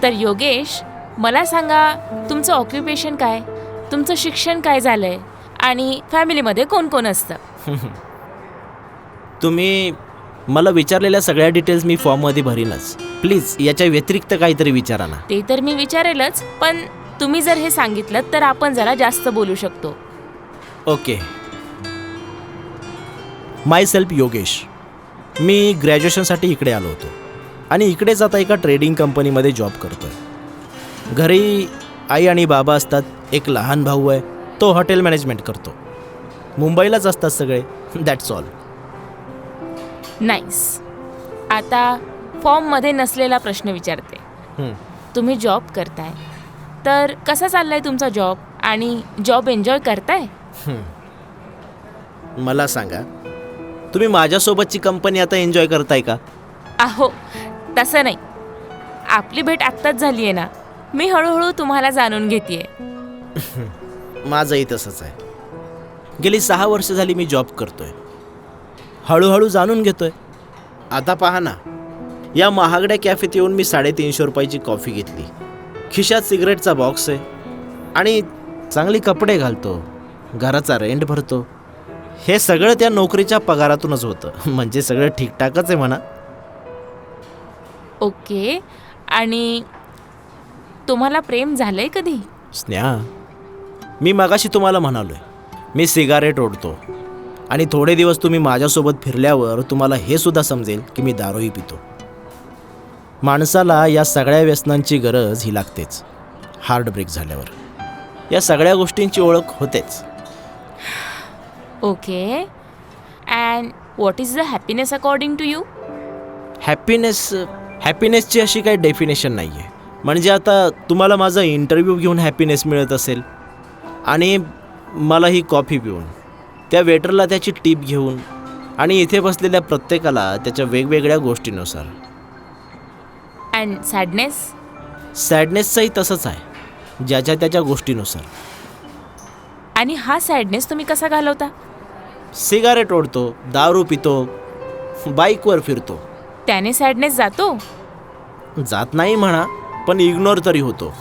तर योगेश, मला सांगा, तुमचं ऑक्युपेशन काय, तुमचं शिक्षण काय झालंय आणि फॅमिलीमध्ये कोण कोण असतं? तुम्ही मला विचारलेल्या सगळ्या डिटेल्स मी फॉर्ममध्ये भरीनच. प्लीज याच्या व्यतिरिक्त काहीतरी विचारा ना. ते तर मी विचारेलच, पण तुम्ही जर हे सांगितलं तर आपण जरा जास्त बोलू शकतो. ओके. माय सेल्फ योगेश. मी ग्रॅज्युएशनसाठी इकडे आलो होतो आणि इकडेच आता एका ट्रेडिंग कंपनीमध्ये जॉब करतो आहे. घरी आई आणि बाबा असतात. एक लहान भाऊ आहे, तो हॉटेल मॅनेजमेंट करतो. मुंबईलाच असतात सगळे. That's all. नाईस. आता फॉर्ममध्ये नसलेला प्रश्न विचारते. तुम्ही जॉब करताय, तर कसा चाललाय तुमचा जॉब आणि जॉब एन्जॉय करताय? मला सांगा, तुम्ही माझ्यासोबतची कंपनी आता एन्जॉय करताय का? अहो, तसं नाही. आपली भेट आत्ताच झाली आहे ना. मी हळूहळू तुम्हाला जाणून घेतेय. माझंही तसंच आहे. गेली 6 वर्ष झाली मी जॉब करतोय. हळूहळू जाणून घेतोय. आता पहा ना, या महागड्या कॅफेत येऊन मी 350 रुपयाची कॉफी घेतली. खिशात सिगरेटचा बॉक्स आहे आणि चांगले कपडे घालतो. घराचा रेंट भरतो. हे सगळं त्या नोकरीच्या पगारातूनच होतं. म्हणजे सगळं ठीकठाकच आहे म्हणा. ओके. आणि तुम्हाला प्रेम झालंय कधी? स्नेहा, मी मगाशी तुम्हाला म्हणालोय, मी सिगारेट ओढतो आणि थोडे दिवस तुम्ही माझ्यासोबत फिरल्यावर तुम्हाला हे सुद्धा समजेल की मी दारूही पितो. माणसाला या सगळ्या व्यसनांची गरज ही लागतेच. हार्ट ब्रेक झाल्यावर या सगळ्या गोष्टींची ओळख होतेच. Okay. And what is the happiness according to you? हॅपीनेसची अशी काही डेफिनेशन नाही आहे. म्हणजे आता तुम्हाला माझा इंटरव्ह्यू घेऊन हॅपीनेस मिळत असेल आणि मला ही कॉफी पिऊन, त्या वेटरला त्याची टीप घेऊन आणि इथे बसलेल्या प्रत्येकाला त्याच्या वेगवेगळ्या गोष्टीनुसार. And sadness? सॅडनेसचंही तसंच आहे, ज्याच्या त्याच्या गोष्टीनुसार. आणि हा सॅडनेस तुम्ही कसा घालवता? सिगारेट ओढतो, दारू पितो, बाईकवर फिरतो. त्याने सॅडनेस जातो? जात नाही म्हणा, पण इग्नोर तरी होतो.